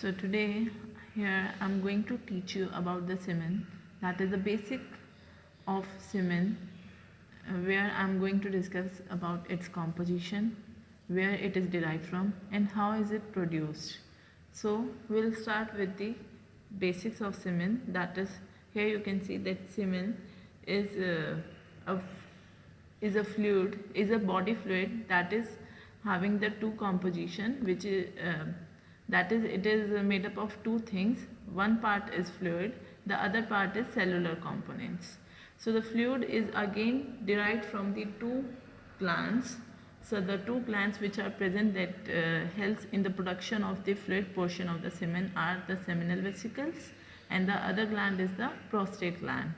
So today here I'm going to teach you about the semen, that is the basic of semen, where I'm going to discuss about its composition, where it is derived from and how is it produced. So we'll start with the basics of semen, that is here you can see that semen is a is a body fluid that is having the two composition, which is that is it is made up of two things. One part is fluid, the other part is cellular components. So the fluid is again derived from the two glands. So the two glands which are present that helps in the production of the fluid portion of the semen are the seminal vesicles, and the other gland is the prostate gland.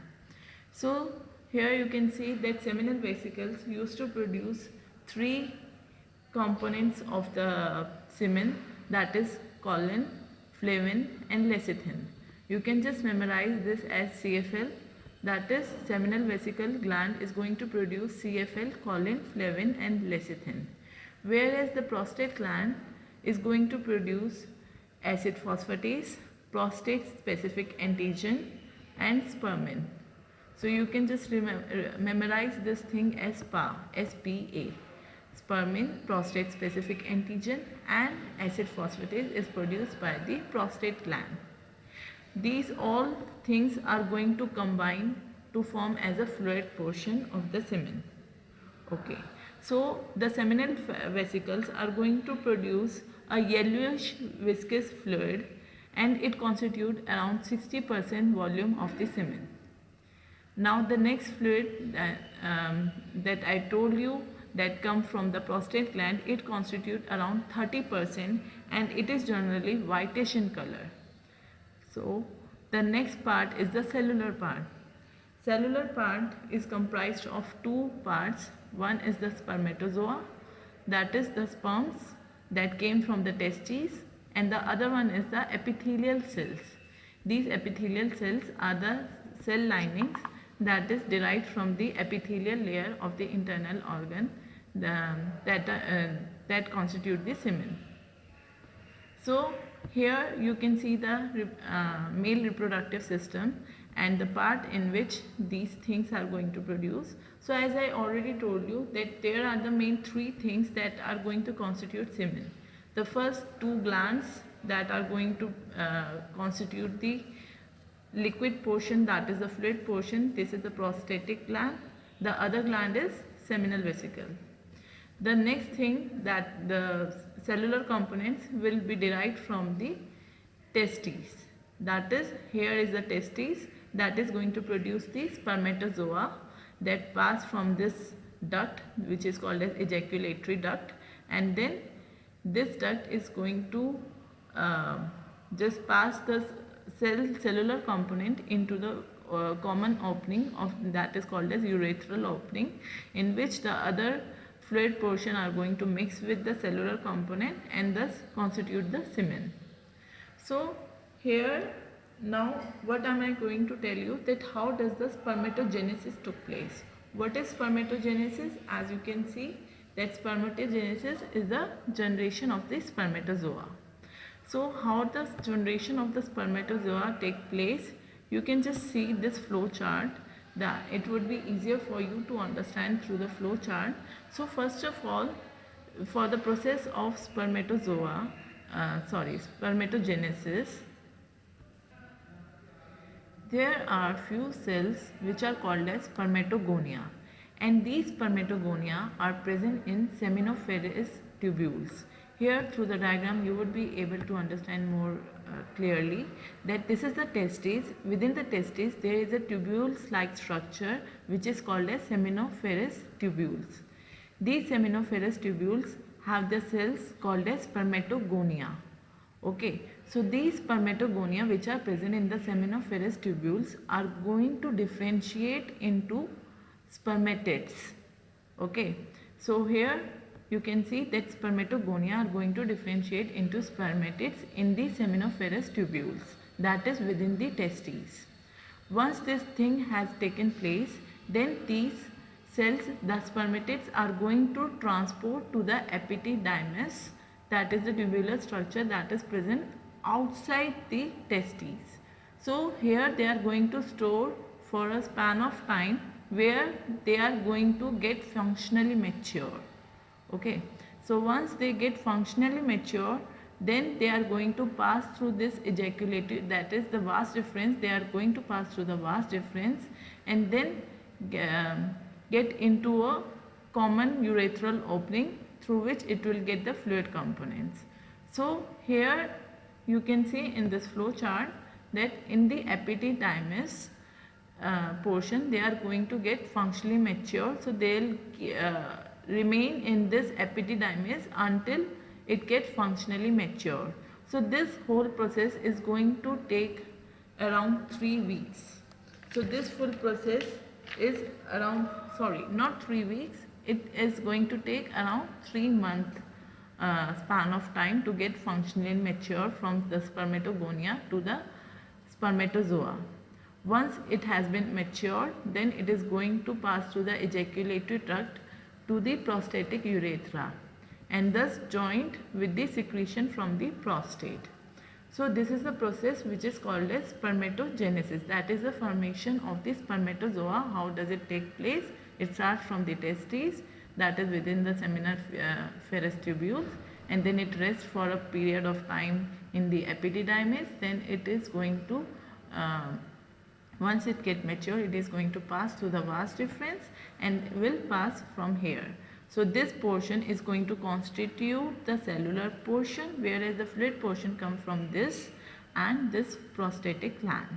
So here you can see that seminal vesicles used to produce three components of the semen, that is colon, flavin and lecithin. You can just memorize this as CFL, that is seminal vesicle gland is going to produce CFL, colon, flavin and lecithin. Whereas the prostate gland is going to produce acid phosphatase, prostate specific antigen and spermin. So you can just memorize this thing as SPA, SPA. Spermin, prostate specific antigen and acid phosphatase is produced by the prostate gland. These all things are going to combine to form as a fluid portion of the semen. Okay, so the seminal vesicles are going to produce a yellowish viscous fluid, and it constitutes around 60% volume of the semen. Now the next fluid that I told you that come from the prostate gland, it constitutes around 30% and it is generally whitish in color. So the next part is the cellular part. Cellular part is comprised of two parts. One is the spermatozoa, that is the sperms that came from the testes, and the other one is the epithelial cells. These epithelial cells are the cell linings that is derived from the epithelial layer of the internal organ that constitute the semen. So here you can see the male reproductive system and the part in which these things are going to produce. So as I already told you that there are the main three things that are going to constitute semen. The first two glands that are going to constitute the liquid portion, that is the fluid portion. This is the prostatic gland. The other gland is seminal vesicle. The next thing that the cellular components will be derived from the testes. That is, here is the testes that is going to produce the spermatozoa that pass from this duct, which is called as ejaculatory duct, and then this duct is going to just pass the cellular component into the common opening of that is called as urethral opening, in which the other fluid portion are going to mix with the cellular component and thus constitute the semen. So here now what am I going to tell you that how does the spermatogenesis took place. What is spermatogenesis? As you can see that spermatogenesis is the generation of the spermatozoa. So how does generation of the spermatozoa take place? You can just see this flow chart. That it would be easier for you to understand through the flow chart. So first of all, for the process of spermatogenesis, there are few cells which are called as spermatogonia, and these spermatogonia are present in seminiferous tubules. Here through the diagram you would be able to understand more clearly that this is the testes. Within the testes there is a tubules like structure which is called as seminiferous tubules. These seminiferous tubules have the cells called as spermatogonia. Okay, so these spermatogonia which are present in the seminiferous tubules are going to differentiate into spermatids. Okay, so here you can see that spermatogonia are going to differentiate into spermatids in the seminiferous tubules, that is within the testes. Once this thing has taken place, then these cells, the spermatids, are going to transport to the epididymis, that is the tubular structure that is present outside the testes. So here they are going to store for a span of time where they are going to get functionally mature. Okay, so once they get functionally mature, then they are going to pass through this ejaculated, that is the vas deferens. They are going to pass through the vas deferens and then get into a common urethral opening through which it will get the fluid components. So here you can see in this flow chart that in the epididymis portion they are going to get functionally mature. So they will remain in this epididymis until it gets functionally mature. So this whole process is going to take around 3 weeks. So this full process is around, sorry, not 3 weeks, it is going to take around 3 month span of time to get functionally mature from the spermatogonia to the spermatozoa. Once it has been matured, then it is going to pass through the ejaculatory tract to the prostatic urethra and thus joined with the secretion from the prostate. So this is the process which is called as spermatogenesis. That is the formation of the spermatozoa. How does it take place? It starts from the testes, that is within the seminiferous tubules, and then it rests for a period of time in the epididymis. Then it is going to once it gets mature, it is going to pass through the vas deferens and will pass from here. So this portion is going to constitute the cellular portion, whereas the fluid portion comes from this and this prostatic gland.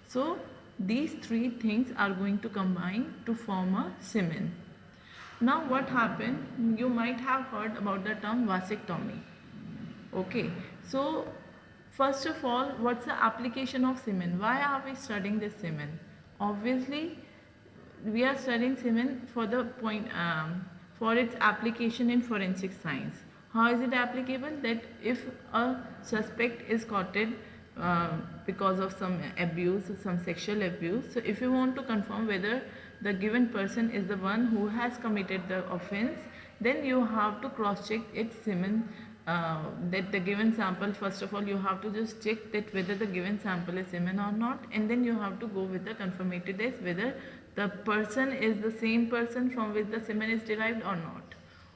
So these three things are going to combine to form a semen. Now what happened? You might have heard about the term vasectomy. Okay, so first of all, what's the application of semen? Why are we studying this semen? Obviously, we are studying semen for the point for its application in forensic science. How is it applicable? That if a suspect is caught because of some abuse, some sexual abuse, so if you want to confirm whether the given person is the one who has committed the offense, then you have to cross check its semen. That the given sample, first of all you have to just check that whether the given sample is semen or not, and then you have to go with the confirmatory test whether the person is the same person from which the semen is derived or not.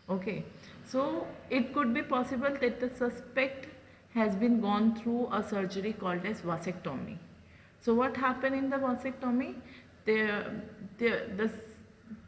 Okay, so it could be possible that the suspect has been gone through a surgery called as vasectomy. So what happened in the vasectomy?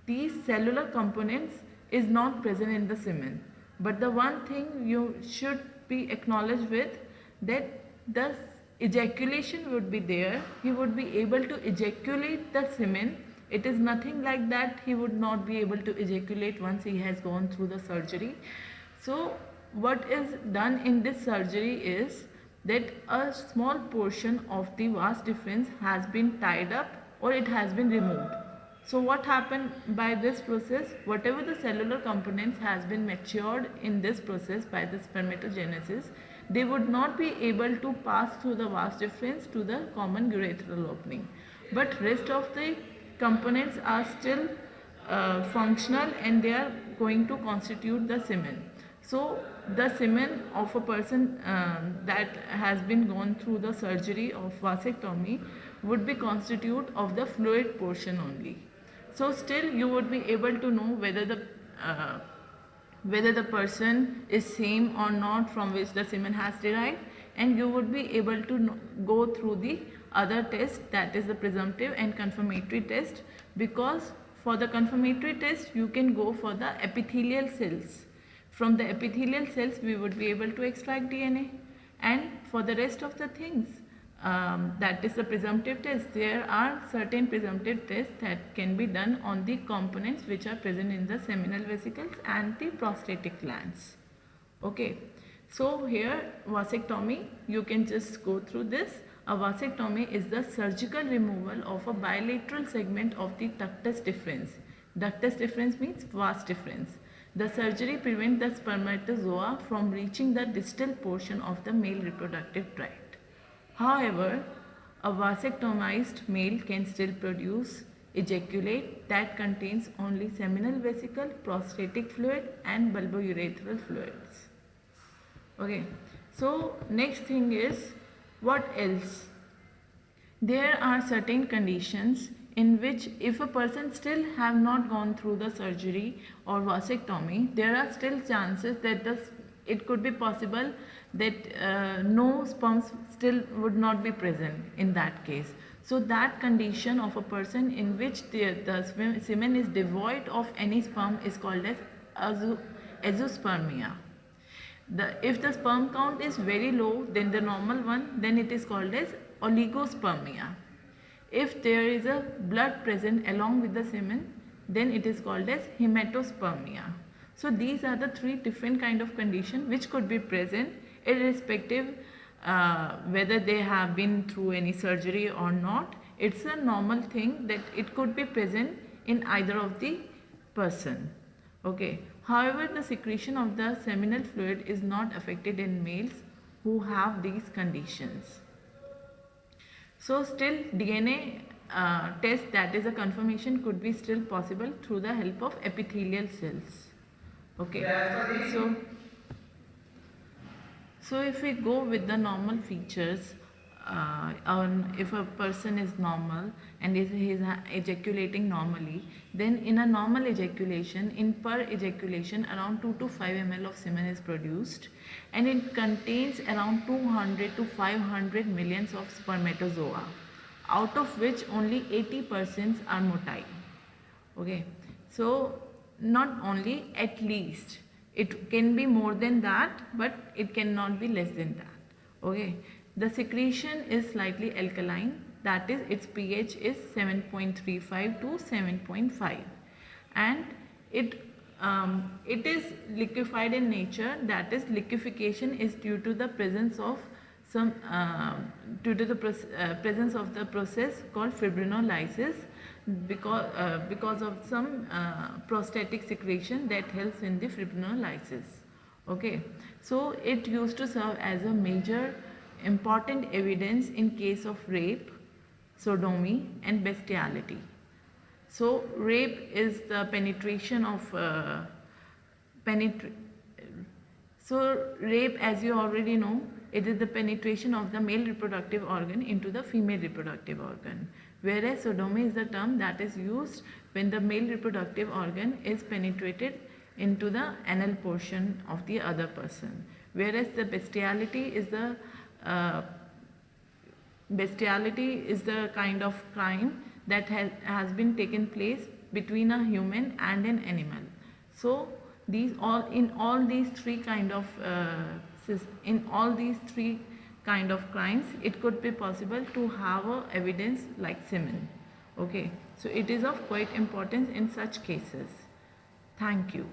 These cellular components is not present in the semen. But the one thing you should be acknowledged with, that the ejaculation would be there. He would be able to ejaculate the semen. It is nothing like that he would not be able to ejaculate once he has gone through the surgery. So what is done in this surgery is that a small portion of the vas deferens has been tied up or it has been removed. So what happened by this process? Whatever the cellular components has been matured in this process by the spermatogenesis, they would not be able to pass through the vas deferens to the common urethral opening. But rest of the components are still functional and they are going to constitute the semen. So the semen of a person that has been gone through the surgery of vasectomy would be constitute of the fluid portion only. So still you would be able to know whether the person is same or not from which the semen has derived, and you would be able to go through the other test, that is the presumptive and confirmatory test, because for the confirmatory test you can go for the epithelial cells. From the epithelial cells we would be able to extract DNA, and for the rest of the things, that is the presumptive test. There are certain presumptive tests that can be done on the components which are present in the seminal vesicles and the prostatic glands. Okay, so here vasectomy, you can just go through this. A vasectomy is the surgical removal of a bilateral segment of the ductus deferens. Ductus deferens means vas deferens. The surgery prevents the spermatozoa from reaching the distal portion of the male reproductive tract. However, a vasectomized male can still produce ejaculate that contains only seminal vesicle, prostatic fluid and bulbourethral fluids. Okay, So next thing is, what else? There are certain conditions in which if a person still have not gone through the surgery or vasectomy, there are still chances that it could be possible that no sperms still would not be present in that case. So that condition of a person in which the semen is devoid of any sperm is called as azoospermia. If the sperm count is very low than the normal one, then it is called as oligospermia. If there is a blood present along with the semen, then it is called as hematospermia. So these are the three different kind of condition which could be present irrespective whether they have been through any surgery or not. It's a normal thing that it could be present in either of the person. Okay. However, the secretion of the seminal fluid is not affected in males who have these conditions. So still DNA test, that is a confirmation, could be still possible through the help of epithelial cells. Okay. So if we go with the normal features, if a person is normal and he is ejaculating normally, then in a normal ejaculation, in per ejaculation around 2 to 5 ml of semen is produced, and it contains around 200 to 500 millions of spermatozoa, out of which only 80% are motile. Okay, so not only, at least it can be more than that, but it cannot be less than that. Okay, the secretion is slightly alkaline, that is its pH is 7.35 to 7.5, and it is liquefied in nature, that is liquefaction is due to the presence of some presence of the process called fibrinolysis, because of some prostatic secretion that helps in the fibrinolysis. Okay, so it used to serve as a major important evidence in case of rape, sodomy and bestiality. So rape is the penetration of so rape, as you already know, it is the penetration of the male reproductive organ into the female reproductive organ, whereas sodomy is the term that is used when the male reproductive organ is penetrated into the anal portion of the other person, whereas the bestiality is the kind of crime that has been taken place between a human and an animal. So in all these three kind of crimes, it could be possible to have a evidence like semen. Okay, so it is of quite importance in such cases. Thank you.